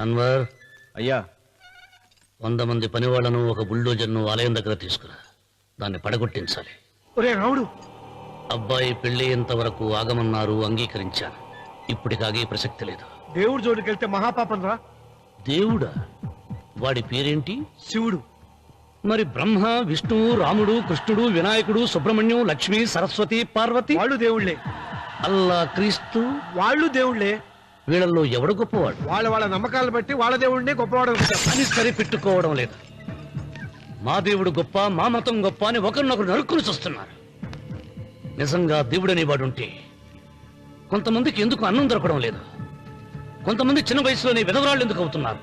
అన్వర్, అయ్యా 100 మంది పనివాళ్లను ఒక బుల్డోజర్ను ఆలయం దగ్గర తీసుకురా. దాన్ని పడగొట్టించాలి. ఒరే రావుడు, అబ్బాయి పెళ్లి ఇంతవరకు ఆగమన్నారు, అంగీకరించాను. ఇప్పటికి ఆగే ప్రసక్తి లేదు. దేవుడి జోడికెళ్తే మహాపాపం రా. దేవుడా? వాడి పేరేంటి? శివుడు. మరి బ్రహ్మ, విష్ణువు, రాముడు, కృష్ణుడు, వినాయకుడు, సుబ్రహ్మణ్యం, లక్ష్మి, సరస్వతి, పార్వతి వాళ్ళు దేవుళ్లే. అల్లా, క్రీస్తు వాళ్ళు దేవుళ్లే. వీళ్ళల్లో ఎవడు గొప్పవాడు? వాళ్ళ నమ్మకాలను బట్టి వాళ్ళ దేవుడినే గొప్పవాడు అని సరిపెట్టుకోవడం లేదు. మా దేవుడు గొప్ప, మా మతం గొప్ప అని ఒకరినొకరు నరుక్కుని చూస్తున్నారు. నిజంగా దేవుడనే వాడుంటే కొంతమందికి ఎందుకు అన్నం దొరకడం లేదు? కొంతమంది చిన్న వయసులోనే విధవరాళ్ళు ఎందుకు అవుతున్నారు?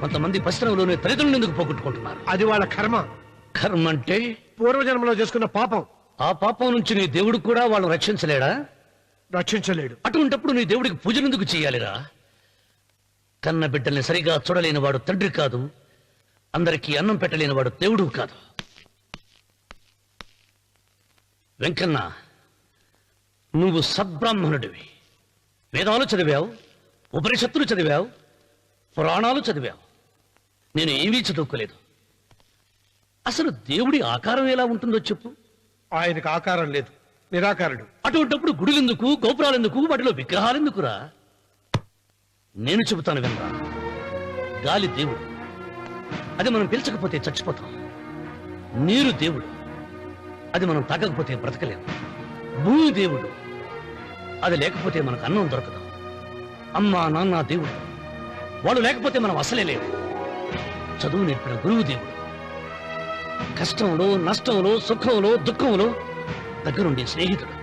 కొంతమంది పశ్చిమలోనే తల్లిదండ్రులు ఎందుకు పోగొట్టుకుంటున్నారు? అది వాళ్ళ కర్మ. కర్మ అంటే పూర్వజన్మలో చేసుకున్న పాపం. ఆ పాపం నుంచి నీ దేవుడు కూడా వాళ్ళని రక్షించలేడా? రక్షించలేడు. అటువంటప్పుడు నీ దేవుడికి పూజలు ఎందుకు చేయాలిరా? కన్న బిడ్డల్ని సరిగా చూడలేని వాడు తండ్రి కాదు, అందరికీ అన్నం పెట్టలేని వాడు దేవుడు కాదు. వెంకన్న, నువ్వు సద్బ్రాహ్మణుడివి. వేదాలు చదివావు, ఉపనిషత్తులు చదివావు, పురాణాలు చదివావు. నేను ఏమీ చదువుకోలేదు. అసలు దేవుడి ఆకారం ఎలా ఉంటుందో చెప్పు. ఆయనకు ఆకారం లేదు, నిరాకారుడు. అటువంటప్పుడు గుడులెందుకు, గోపురాలెందుకు, వాటిలో విగ్రహాలెందుకురా? నేను చెబుతాను వినరా. గాలి దేవుడు, అది మనం పీల్చకపోతే చచ్చిపోతాం. నీరు దేవుడు, అది మనం తాగకపోతే బ్రతకలేము. భూమి దేవుడు, అది లేకపోతే మనకు అన్నం దొరకదు. అమ్మా నాన్న దేవుడు, వాళ్ళు లేకపోతే మనం అసలే లేవు. చదువు నేర్పిన గురువు దేవుడు, కష్టంలో, నష్టంలో, సుఖంలో, దుఃఖంలో దగ్గరుండే స్నేహితుడు.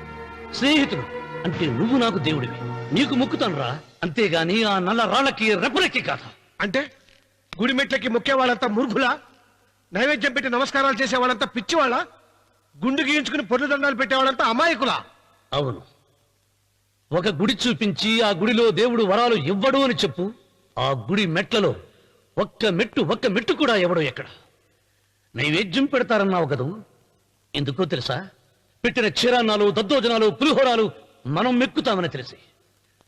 స్నేహితుడు అంటే నువ్వు నాకు దేవుడివి. నీకు మొక్కుతాను రా, అంతేగాని ఆ నల్ల రాళ్ళకి రెప్పలెక్కి కాదు. అంటే గుడి మెట్లకి మొక్కే వాళ్ళంతా మూర్ఖులా? నైవేద్యం పెట్టి నమస్కారాలు చేసే వాళ్ళంతా పిచ్చివాళ్ళ? గుండు గీయించుకుని పొర్లు దండాలు పెట్టేవాళ్ళంతా అమాయకులా? అవును. ఒక గుడి చూపించి ఆ గుడిలో దేవుడు వరాలు ఇవ్వడు అని చెప్పు. ఆ గుడి మెట్లలో ఒక్క మెట్టు కూడా ఎవడో ఎక్కడ. నైవేద్యం పెడతారన్నావు కదూ, ఎందుకో తెలుసా? పెట్టిన క్షీరాన్నాలు, దద్దోజనాలు, పులిహోరాలు మనం మెక్కుతామని తెలిసి,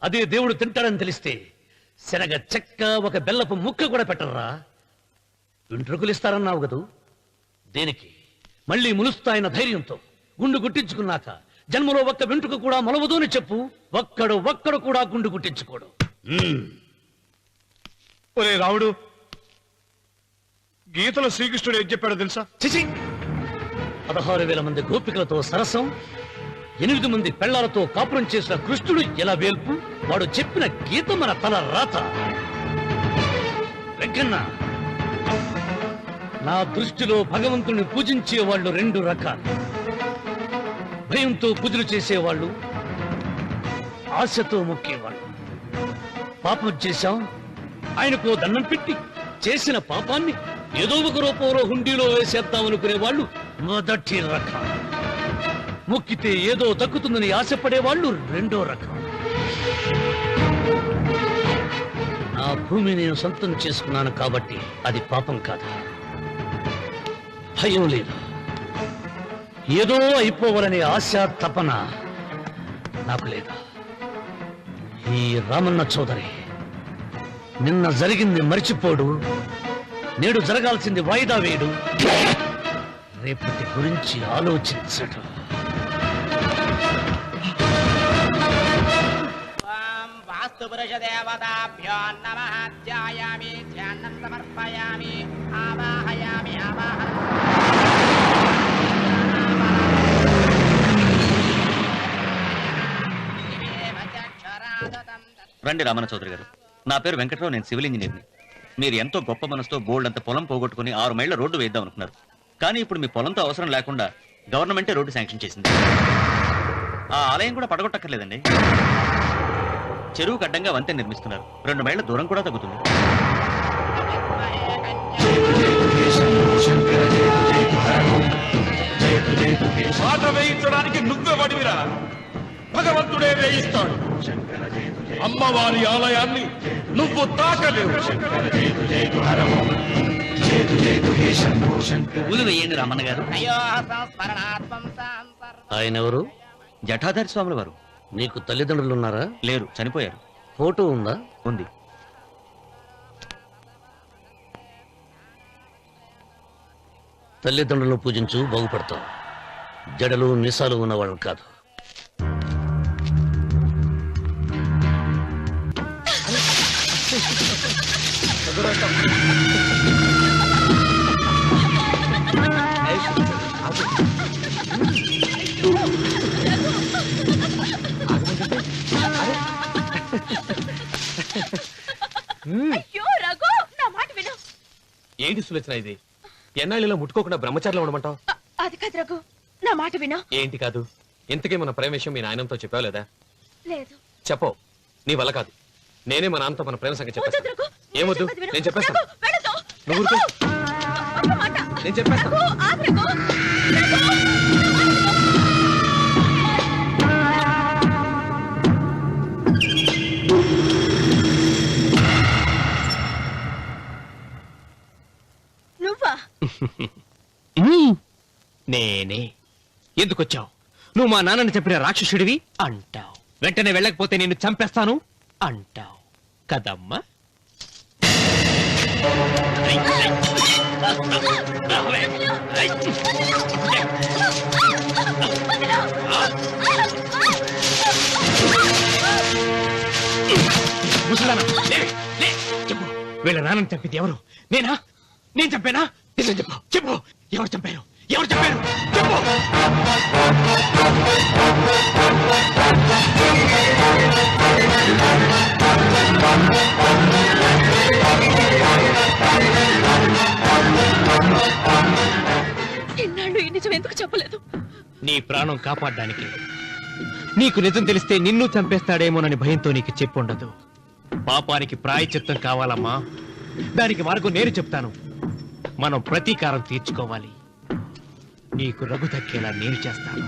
అదే దేవుడు తింటాడని తెలిస్తే శనగ చెక్క, ఒక బెల్లపు ముక్క కూడా పెట్టర్రా. వెంట్రుకలు ఇస్తారన్నావు కదూ, దేనికి? మళ్ళీ ములుస్తాయన్న ధైర్యంతో గుండు గుట్టించుకున్నాక జన్మలో ఒక్క వెంట్రుక కూడా మొలవదు అని చెప్పు. ఒక్కడు కూడా గుండు గుట్టించుకోడు. ఒరే రావుడు, గీతలో శ్రీకృష్ణుడు ఏం చెప్పాడో తెలుసా? చిచి! 16,000 మంది గోపికలతో సరసం, 8 మంది పెళ్లాలతో కాపురం చేసిన కృష్ణుడు ఎలా వేల్పు? వాడు చెప్పిన గీత మన తల రాత. వెంకన్న, నా దృష్టిలో భగవంతుని పూజించే వాళ్ళు 2 రకాలు. భయంతో పూజలు చేసేవాళ్ళు, ఆశతో మొక్కేవాళ్ళు. పాపం చేశాం, ఆయనకు దండం పెట్టి చేసిన పాపాన్ని ఏదో ఒక రూపంలో హుండీలో వేసేద్దామనుకునే వాళ్ళు మొదటి రకం. మొక్కితే ఏదో దక్కుతుందని ఆశపడేవాళ్ళు 2వ రకం. నా భూమి నేను సొంతం చేసుకున్నాను కాబట్టి అది పాపం కాదు. భయం లేదు, ఏదో అయిపోవాలనే ఆశ, తపన నాకు లేదు. ఈ రామన్న చౌదరి నిన్న జరిగింది మరిచిపోడు, నేడు జరగాల్సింది వాయిదా వేయడు, రేపటి గురించి ఆలోచించడు. వాస్తుపురుషదేవతాభ్యో నమః. ధ్యాయామి, ధ్యానం సమర్పయామి, ఆవాహయామి, రండి రామన్న చౌదరి గారు. నా పేరు వెంకట్రావు, నేను సివిల్ ఇంజనీర్ని. మీరు ఎంతో గొప్ప మనసుతో బోల్డ్ అంత పొలం పోగొట్టుకుని 6 మైళ్ళ రోడ్డు వేద్దాం అనుకున్నారు. కానీ ఇప్పుడు మీ పొలంతో అవసరం లేకుండా గవర్నమెంటే రోడ్డు శాంక్షన్ చేసింది. ఆ ఆలయం కూడా పడగొట్టక్కర్లేదండి. చెరువుకు అడ్డంగా వంతెన నిర్మిస్తున్నారు. 2 మైళ్ళ దూరం కూడా తగ్గుతుంది. పాట వేయించడానికి నువ్వే వడివిరా, భగవంతుడే వేయిస్తాడు. అమ్మవారి ఆలయాన్ని నువ్వు తాకలేవు. పూలు వేయండి రామన్న గారు. ఆయన ఎవరు? జటాధారి స్వాముల వారు. నీకు తల్లిదండ్రులు ఉన్నారా? లేరు, చనిపోయారు. ఫోటో ఉందా? ఉంది. తల్లిదండ్రులను పూజించు, బాగుపడతావు. జడలు నిసాలు ఉన్నవాళ్ళం కాదు. అయ్యో రఘు, నా మాట విను. ఏంటి సులోచన ఇది? ఎన్నాళ్ళలో ముట్టుకోకుండా బ్రహ్మచారిలో ఉండమంటావు? అది కాదు రఘు, నా మాట విను. ఏంటి కాదు? ఇంతకీ మన ప్రేమ విషయం మీ నాయనంతో చెప్పావు లేదా? లేదు. చెప్పవు. నీ వల్ల కాదు. నేనే మా నాన్నతో మన ప్రేమ సంగతి వద్దు చెప్పేస్తాను. రఘు, ఏమొద్దు, చెప్పేది విను. నేను చెప్పేస్తాను. రఘు, వెళ్ళొద్దు. నువ్వు ఊరుకో. రఘు, ఒక్క మాట. నేను చెప్పేస్తాను. రఘు, ఆగు రఘు. రఘు, నా మాట విను. నువ్వా? నేనే. ఎందుకొచ్చావు? నువ్వు మా నాన్నని చెప్పిన రాక్షసుడివి అంటావు. వెంటనే వెళ్ళకపోతే నేను చంపేస్తాను అంటావు కదమ్మా. ముసలానా, లే, లే, చెప్పు. వీళ్ళ నాన్నని చంపింది ఎవరు? నేనా? నేను చంపానా? నిజం చెప్పు, చెప్పు. ఎవరు చంపారు? ఎవరు చంపారు? చెప్పు. ఇన్నాళ్ళు ఈ నిజం ఎందుకు చెప్పలేదు? నీ ప్రాణం కాపాడడానికి. నీకు నిజం తెలిస్తే నిన్ను చంపేస్తాడేమోనని భయంతో నీకు చెప్పుండదు. పాపానికి ప్రాయశ్చిత్తం కావాలమ్మా. దానికి మార్గం నేను చెప్తాను. మనం ప్రతీకారం తీర్చుకోవాలి. నీకు రఘు దక్కేలా నేను చేస్తాను.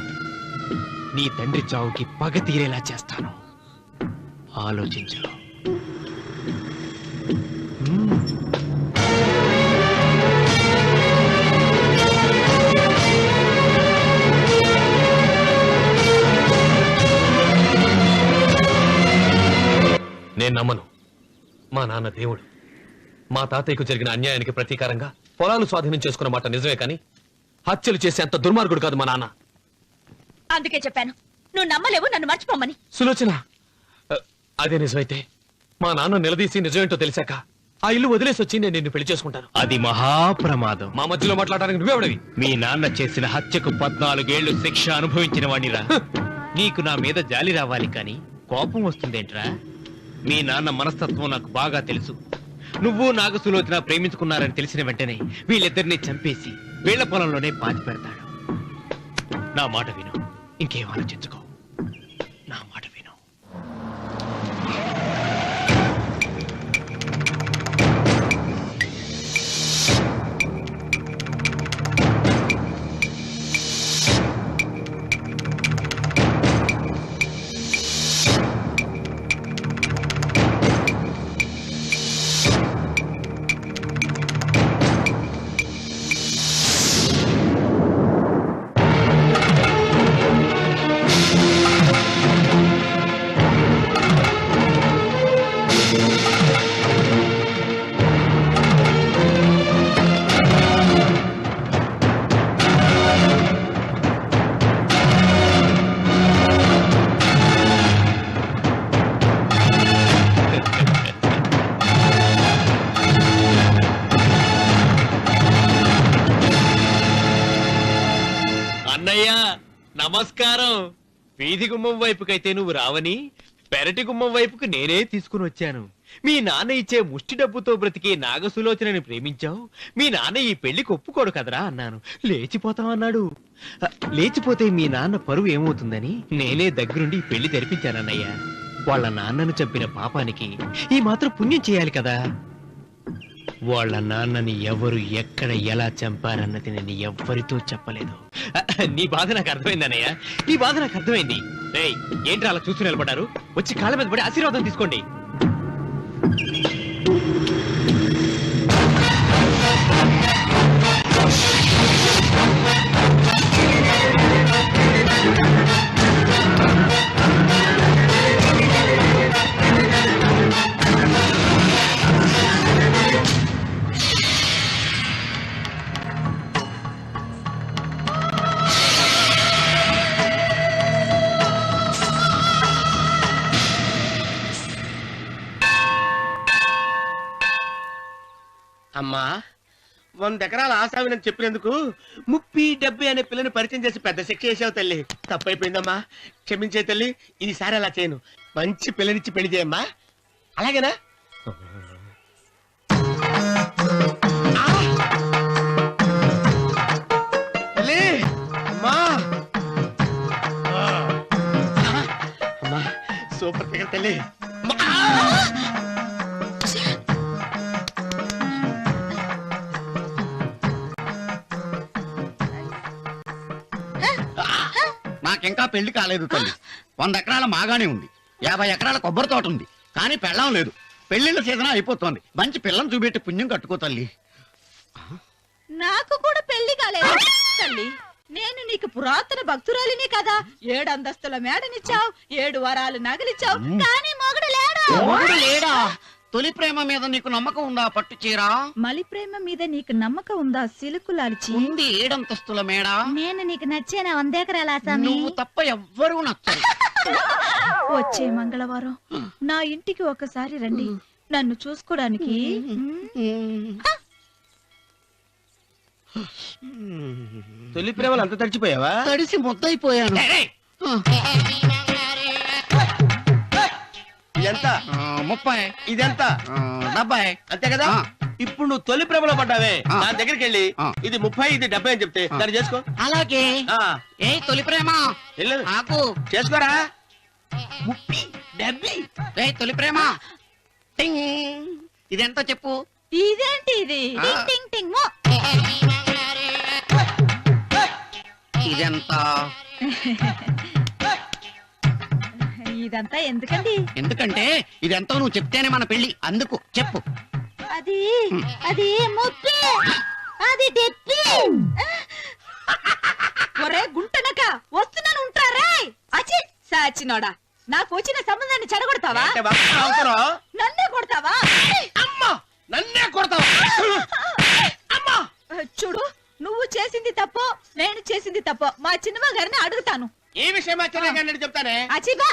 నీ తండ్రి చావుకి పగ తీరేలా చేస్తాను. ఆలోచించు. నేను నమ్మను. మా నాన్న దేవుడు. మా తాతయ్యకు జరిగిన అన్యాయానికి ప్రతీకారంగా పొలాలు స్వాధీనం చేసుకున్న మాట నిజమే, కానీ హత్యలు చేసే అంత దుర్మార్గుడు కాదు మా నాన్న. అందుకే చెప్పాను, నువ్వు నమ్మలేవు, నన్ను మర్చిపోమని. సులోచన, అదే నిజమైతే మా నాన్న నిలదీసి నిజమేంటో తెలిసాక ఆ ఇల్లు వదిలేసి వచ్చి నేను నిన్ను పెళ్లి చేసుకుంటాను. అది మహాప్రమాదం. మా మధ్యలో మాట్లాడడానికి నువ్వెవడవి? మీ నాన్న చేసిన హత్యకు 14 ఏళ్లు శిక్ష అనుభవించిన వాణ్ణిరా. నీకు నా మీద జాలి రావాలి కానీ కోపం వస్తుందేంట్రా? మీ నాన్న మనస్తత్వం నాకు బాగా తెలుసు. నువ్వు నాగసులోచన ప్రేమించుకున్నారని తెలిసిన వెంటనే వీళ్ళిద్దరిని చంపేసి వీళ్ల పొలంలోనే పాతి పెడతాడు. నా మాట విను, ఇంకేం ఆలోచించుకో. నా మాట విను. అన్నయ్య నమస్కారం. వీధి గుమ్మం వైపుకైతే నువ్వు రావని పెరటి గుమ్మం వైపుకు నేనే తీసుకుని వచ్చాను. మీ నాన్న ఇచ్చే ముష్టి డబ్బుతో బ్రతికే నాగసులోచనని ప్రేమించావు. మీ నాన్న ఈ పెళ్లికి ఒప్పుకోడు కదరా అన్నాను. లేచిపోతామన్నాడు. లేచిపోతే మీ నాన్న పరువు ఏమవుతుందని నేనే దగ్గరుండి ఈ పెళ్లి తెరిపించానన్నయ్య. వాళ్ళ నాన్నను చంపిన పాపానికి ఈ మాత్రం పుణ్యం చేయాలి కదా. వాళ్ళ నాన్నని ఎవరు ఎక్కడ ఎలా చంపారన్నది నేను ఎవ్వరితో చెప్పలేదు. నీ బాధ నాకు అర్థమైంది అన్నయ్య, నీ బాధ నాకు అర్థమైంది. రేయ్, ఏంట్రా అలా చూస్తూ నిలబడ్డారు? వచ్చి కాళ్ళ మీద పడి ఆశీర్వాదం తీసుకోండి. అమ్మా 100 ఎకరాల ఆశావినని చెప్పినందుకు 30-70 అనే పిల్లని పరిచయం చేసి పెద్ద శిక్ష చేసావు తల్లి. తప్పైపోయిందమ్మా, క్షమించే తల్లి. ఈసారి అలా చేయను. మంచి పిల్లనిచ్చి పెళ్లి చేయమ్మా. అలాగేనా? తల్లి, అమ్మా అమ్మా, సూపర్ ఫిగర్ తల్లి. నాకింకా పెళ్లి కాలేదు తల్లి. 100 ఎకరాల మాగానే ఉంది, 50 ఎకరాల కొబ్బరి తోట ఉంది, కానీ పెళ్ళం లేదు. పెళ్లిళ్ళ సీజన్ అయిపోతోంది. మంచి పిల్లని చూపెట్టి పుణ్యం కట్టుకో తల్లి. నాకు కూడా పెళ్లి కాలేదు తల్లి. నేను నీకు పురాతన భక్తురాలిని కదా. 7 అంతస్తుల మేడనిచ్చావు, 7 వరాలు నగలిచ్చావు, కానీ మొగుడు లేడు. మొగుడు లేడా? తొలి ప్రేమ మీద నీకు నమ్మకం ఉందా? పట్టు చీరా. మలి ప్రేమ మీద నీకు నమ్మకం ఉందా? సిలుకులాల్చి ఉంది 7 అంతస్తుల మేడ. నేను నీకు నచ్చేనా 100 ఎకరాల ఆసామి? నువ్వు తప్ప ఎవ్వరూ నచ్చరు. వచ్చే మంగళవారం నా ఇంటికి ఒకసారి రండి, నన్ను చూసుకోడానికి. తొలి ప్రేమలు అంత తడిచిపోయావా? తడిసి ముద్దయిపోయాను. ఎంత? 30. ఇదెంత? 70. అంతే కదా. ఇప్పుడు నువ్వు తొలి ప్రేమలో పడ్డావే, నా దగ్గరికి వెళ్ళి ఇది 30 ఇది 70 అని చెప్తే దాన్ని చేసుకో. అలాగే. ఆ, ఏ తొలి ప్రేమ వెళ్ళు, నాకు చేసుకోరా. 30, 70. ఏ తొలి ప్రేమ టింగ్. ఇదెంత చెప్పు. ఇదేంటి ఇది? టింగ్ టింగ్ టింగ్ మో. ఇదెంత? ఇదంతా ఎందుకండి? ఎందుకంటే ఇదెంతో నువ్వు చెప్తేనే మన పెళ్లి. అందుకు చెప్పు. అది అది ముప్పి, అది డెప్పి. ఒరే గుంటనక, వస్తున్నాను ఉంటారా? అచి సాచినోడా, నాకు వచ్చిన సంబంధాన్ని చెడగొడతావా? అంటే బాగా అవసరం. నన్నే కొడతావా? అమ్మా, నన్నే కొడతావా? అమ్మా, చూడు, నువ్వు చేసింది తప్పో నేను చేసింది తప్పో మా చిన్నమ్మ గారిని అడుగుతాను. ఏ విషయం చెప్తానే. అచిబా